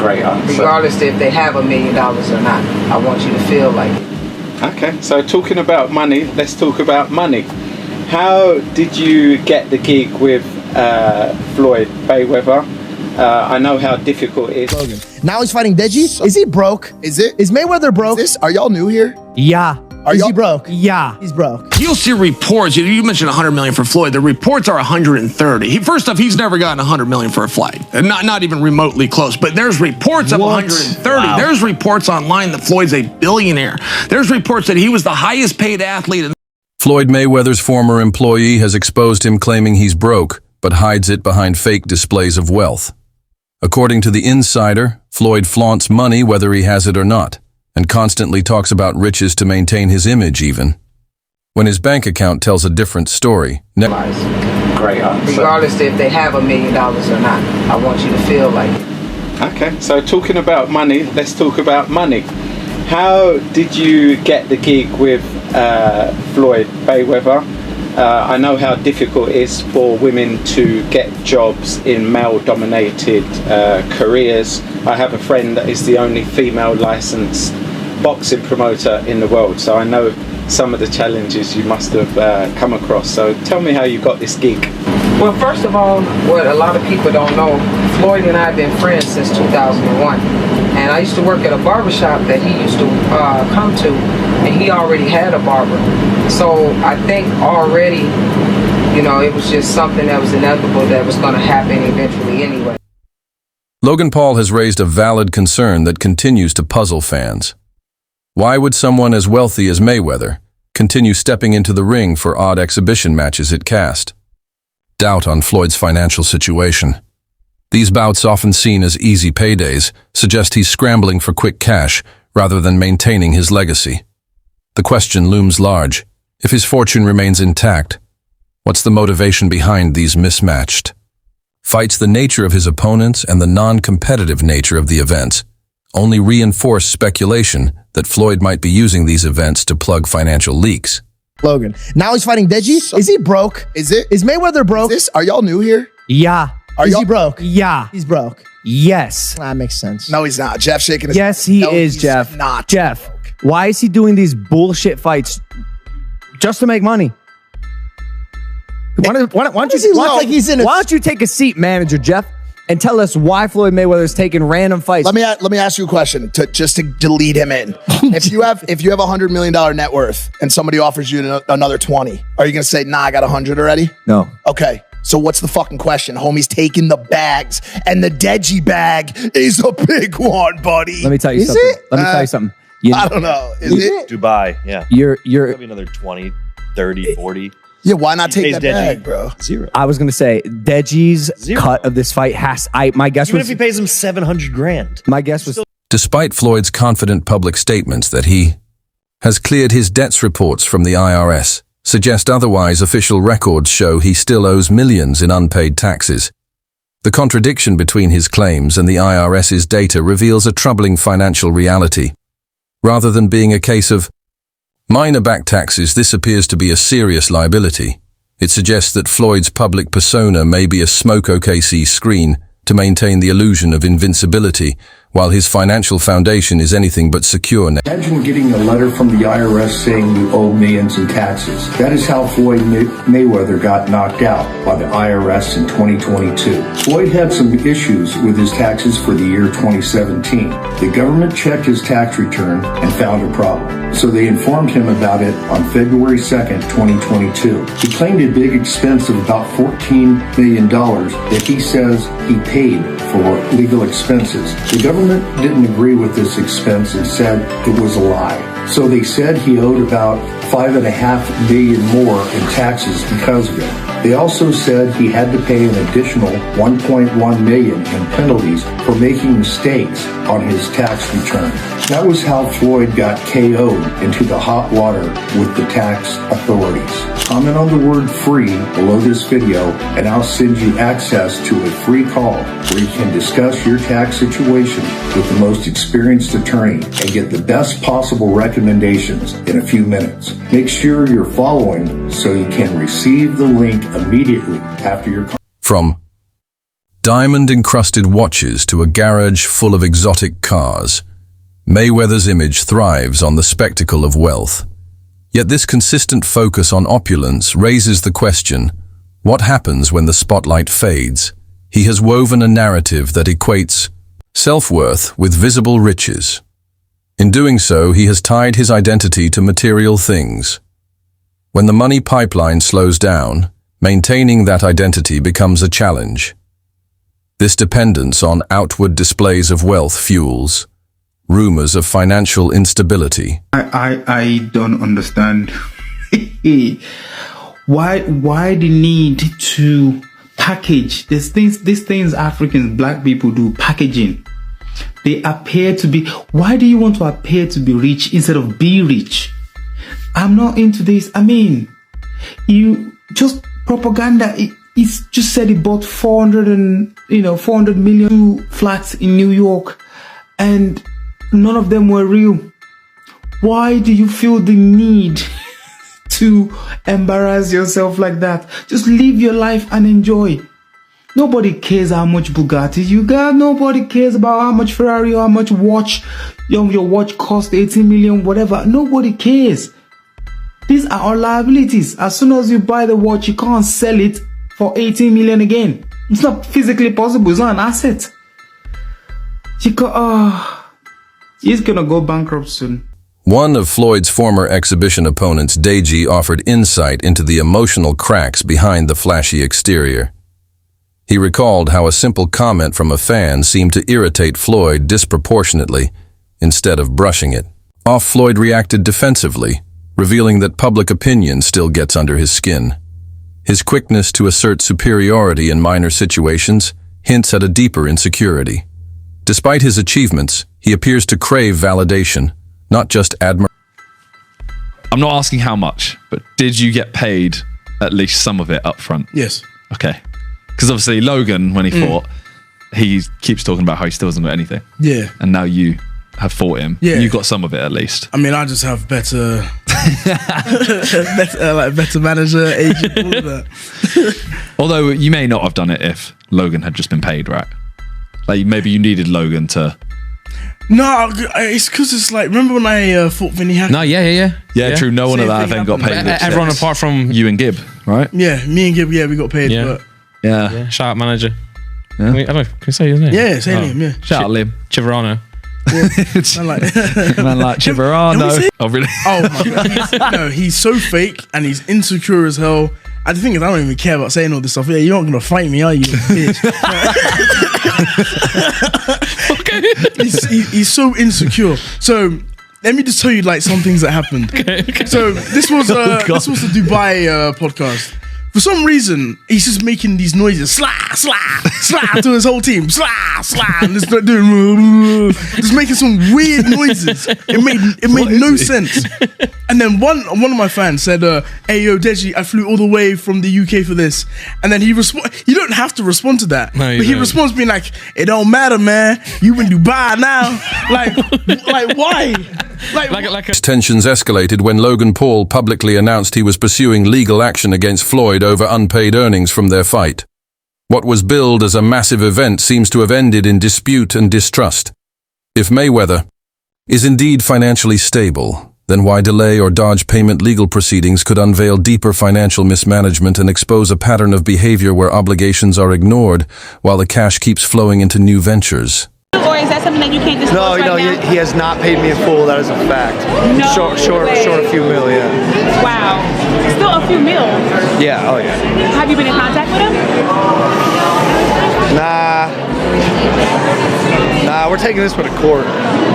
great answer. Regardless if they have $1 million or not, I want you to feel like it. Okay, so talking about money, let's talk about money. How did you get the gig with Floyd Mayweather? I know how difficult it is. Logan. Now he's fighting Deji. Is he broke? Is Mayweather broke? Are y'all new here? Yeah. Is he broke? Yeah. He's broke. You'll see reports. You mentioned 100 million for Floyd. The reports are 130. First off, he's never gotten 100 million for a fight. Not even remotely close. But there's reports of 130. Wow. There's reports online that Floyd's a billionaire. There's reports that he was the highest paid athlete. Floyd Mayweather's former employee has exposed him claiming he's broke, but hides it behind fake displays of wealth. According to The Insider, Floyd flaunts money whether he has it or not, and constantly talks about riches to maintain his image even. When his bank account tells a different story. Great answer. Regardless if they have $1 million or not, I want you to feel like it. Okay, so talking about money, let's talk about money. How did you get the gig with Floyd Mayweather? I know how difficult it is for women to get jobs in male-dominated careers. I have a friend that is the only female licensed boxing promoter in the world, so I know some of the challenges you must have come across. So tell me how you got this gig. Well, first of all, what a lot of people don't know, Floyd and I have been friends since 2001. And I used to work at a barbershop that he used to come to, and he already had a barber. So I think already, you know, it was just something that was inevitable that was going to happen eventually anyway. Logan Paul has raised a valid concern that continues to puzzle fans. Why would someone as wealthy as Mayweather continue stepping into the ring for odd exhibition matches it cast? Doubt on Floyd's financial situation. These bouts, often seen as easy paydays, suggest he's scrambling for quick cash rather than maintaining his legacy. The question looms large. If his fortune remains intact, what's the motivation behind these mismatched fights? The nature of his opponents and the non-competitive nature of the events only reinforce speculation that Floyd might be using these events to plug financial leaks. Logan. Now he's fighting Deji. Is he broke? Is Mayweather broke? Are y'all new here? Yeah. Is he broke? Yeah. He's broke. Yes. That makes sense. No, he's not. Jeff shaking his Yes, he is, Jeff. Not. Jeff, why is he doing these bullshit fights just to make money? Why don't you take a seat, manager Jeff, and tell us why Floyd Mayweather is taking random fights? Let me ask you a question just to delete him in. if you have $100 million net worth and somebody offers you another 20, are you gonna say, nah, I got 100 already? No. Okay. So what's the fucking question? Homie's taking the bags, and the Deji bag is a big one, buddy. Let me tell you something. I don't know. Is it? Dubai, yeah. You're Maybe another 20, 30, 40. Yeah, why not take that Deji bag, bro? Zero. I was gonna say Deji's cut of this fight my guess Even was if he pays him $700,000. my guess was Despite Floyd's confident public statements that he has cleared his debts, reports from the IRS suggest otherwise. Official records show he still owes millions in unpaid taxes. The contradiction between his claims and the IRS's data reveals a troubling financial reality. Rather than being a case of minor back taxes, this appears to be a serious liability. It suggests that Floyd's public persona may be a smoke OKC screen to maintain the illusion of invincibility, while his financial foundation is anything but secure. Imagine getting a letter from the IRS saying you owe millions in taxes. That is how Floyd Mayweather got knocked out by the IRS in 2022. Floyd had some issues with his taxes for the year 2017. The government checked his tax return and found a problem. So they informed him about it on February 2nd, 2022. He claimed a big expense of about $14 million that he says he paid for legal expenses. The government didn't agree with this expense and said it was a lie. So they said he owed about $5.5 million more in taxes because of it. They also said he had to pay an additional $1.1 million in penalties for making mistakes on his tax return. That was how Floyd got KO'd into the hot water with the tax authorities. Comment on the word free below this video and I'll send you access to a free call where you can discuss your tax situation with the most experienced attorney and get the best possible recommendations in a few minutes. Make sure you're following so you can receive the link immediately after your call. From diamond-encrusted watches to a garage full of exotic cars. Mayweather's image thrives on the spectacle of wealth. Yet this consistent focus on opulence raises the question, what happens when the spotlight fades? He has woven a narrative that equates self-worth with visible riches. In doing so, he has tied his identity to material things. When the money pipeline slows down, maintaining that identity becomes a challenge. This dependence on outward displays of wealth fuels rumors of financial instability. I don't understand why the need to package these things Africans, black people do, packaging. They appear to be, why do you want to appear to be rich instead of be rich? I'm not into this. I mean, you just propaganda. It's just said he bought 400 million flats in New York, and none of them were real. Why do you feel the need to embarrass yourself like that? Just live your life and enjoy. Nobody cares how much Bugatti you got. Nobody cares about how much Ferrari or how much watch your watch cost, 18 million, whatever. Nobody cares. These are all liabilities. As soon as you buy the watch, you can't sell it for 18 million again. It's not physically possible. It's not an asset. He's gonna go bankrupt soon. One of Floyd's former exhibition opponents, Deji, offered insight into the emotional cracks behind the flashy exterior. He recalled how a simple comment from a fan seemed to irritate Floyd disproportionately, instead of brushing it off. Floyd reacted defensively, revealing that public opinion still gets under his skin. His quickness to assert superiority in minor situations hints at a deeper insecurity. Despite his achievements, he appears to crave validation, not just admiration. I'm not asking how much, but did you get paid at least some of it up front? Yes. Okay. Because obviously Logan, when he fought, he keeps talking about how he still hasn't got anything. Yeah. And now you have fought him. Yeah. You got some of it at least. I mean, I just have better better manager, agent, all of that. Although you may not have done it if Logan had just been paid, right? Like maybe you needed Logan to... No, it's because it's like, remember when I fought Vinny Hackett? No, yeah. Yeah, true. No one at that event got paid. Everyone apart from you and Gibb, right? Yeah, me and Gibb, we got paid. Yeah. But Yeah. Shout out manager. Yeah. I don't know, can we say his name? Yeah, say him, yeah. Shout out Lim. Chiverano. Man like Chiverano. Oh, really? Oh, my God. He's so fake and he's insecure as hell. And the thing is, I don't even care about saying all this stuff. Yeah, you're not going to fight me, are you, bitch? Okay. He's so insecure. So let me just tell you like some things that happened. Okay. So this was the Dubai podcast. For some reason, he's just making these noises, slah, slah, slah, to his whole team, slah, slah, and just doing, just making some weird noises. It made no sense. And then one of my fans said, "Hey yo, Deji, I flew all the way from the UK for this." And then he you don't have to respond to that, but he responds being like, "It don't matter, man. You in Dubai now." Like why? Tensions escalated when Logan Paul publicly announced he was pursuing legal action against Floyd over unpaid earnings from their fight. What was billed as a massive event seems to have ended in dispute and distrust. If Mayweather is indeed financially stable, then why delay or dodge payment? Legal proceedings could unveil deeper financial mismanagement and expose a pattern of behavior where obligations are ignored while the cash keeps flowing into new ventures. Or is that something that you can't disclose right now? He has not paid me in full. That is a fact. No short a few mil, yeah. Wow. Still a few mil? Yeah, oh yeah. Have you been in contact with him? Nah, we're taking this one to court.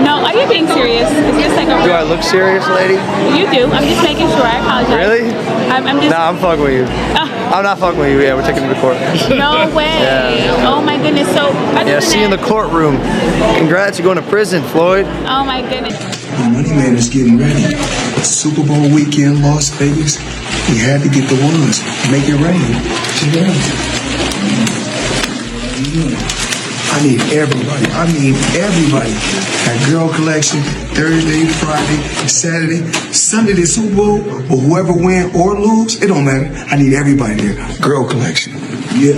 No, are you being serious? Is this like a... Do I look serious, lady? You do. I'm just making sure. I apologize. Really? I'm just... Nah, I'm fucking with you. I'm not fucking with you. Yeah, we're taking him to court. No way. Yeah. Oh my goodness. So... Yeah, see you in the courtroom. Congrats, you're going to prison, Floyd. Oh my goodness. The Money Man is getting ready. It's Super Bowl weekend, Las Vegas. He had to get the ones. Make it rain. I need everybody. That girl collection, Thursday, Friday, Saturday, Sunday, the Super Bowl, or whoever win or lose, it don't matter. I need everybody there. Girl collection. Floyd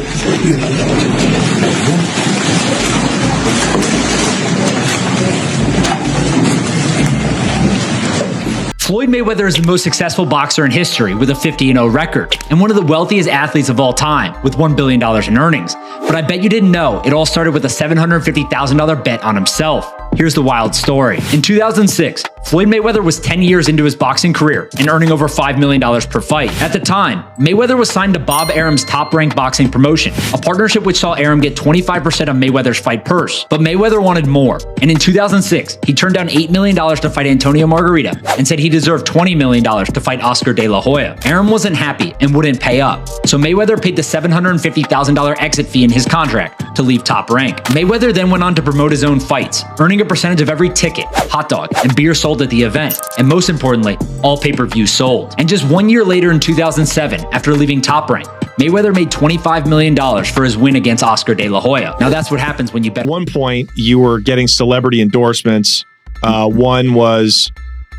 Mayweather is the most successful boxer in history with a 50-0 record and one of the wealthiest athletes of all time with $1 billion in earnings. But I bet you didn't know it all started with a $750,000 bet on himself. Here's the wild story. In 2006, Floyd Mayweather was 10 years into his boxing career and earning over $5 million per fight. At the time, Mayweather was signed to Bob Arum's top-ranked boxing promotion, a partnership which saw Arum get 25% of Mayweather's fight purse. But Mayweather wanted more, and in 2006, he turned down $8 million to fight Antonio Margarita and said he deserved $20 million to fight Oscar De La Hoya. Arum wasn't happy and wouldn't pay up, so Mayweather paid the $750,000 exit fee in his contract to leave Top Rank. Mayweather then went on to promote his own fights, earning a percentage of every ticket, hot dog, and beer sold at the event, and most importantly, all pay-per-views sold. And just 1 year later in 2007, after leaving Top Rank, Mayweather made $25 million for his win against Oscar De La Hoya. Now that's what happens when you bet. At one point, you were getting celebrity endorsements. One was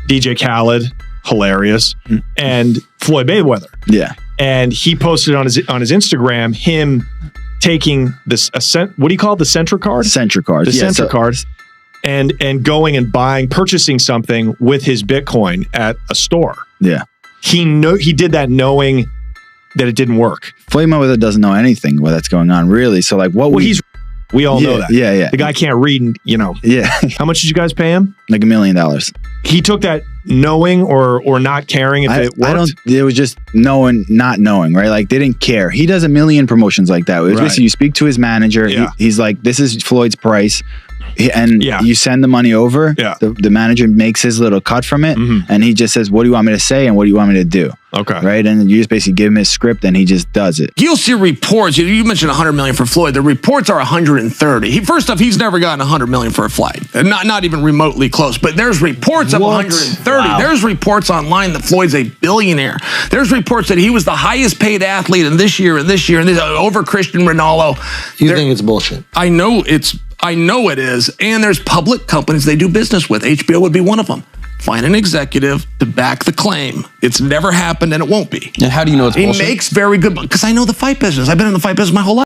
DJ Khaled, hilarious, and Floyd Mayweather. Yeah. And he posted on his Instagram him taking this what do you call it? The Centra card? Centra card. The Centra cards. And going and purchasing something with his Bitcoin at a store. Yeah. He did that knowing that it didn't work. Floyd Mayweather doesn't know anything what that's going on, really. So like we all know that. Yeah, yeah. The guy can't read, Yeah. How much did you guys pay him? Like $1 million. He took that knowing or not caring if it worked? It was just knowing, not knowing, right? Like they didn't care. He does a million promotions like that. It was basically you speak to his manager. Yeah. He's like, this is Floyd's price. And you send the money over. Yeah. The manager makes his little cut from it. And he just says, what do you want me to say? And what do you want me to do? Okay. Right. And you just basically give him his script and he just does it. You'll see reports. You mentioned 100 million for Floyd. The reports are 130. First off, he's never gotten 100 million for a fight. Not even remotely close. But there's reports of 130. Wow. There's reports online that Floyd's a billionaire. There's reports that he was the highest paid athlete in this year over Cristiano Ronaldo. You think it's bullshit? I know it is. And there's public companies they do business with. HBO would be one of them. Find an executive to back the claim. It's never happened and it won't be. And how do you know it's bullshit? He makes very good money. Because I know the fight business. I've been in the fight business my whole life.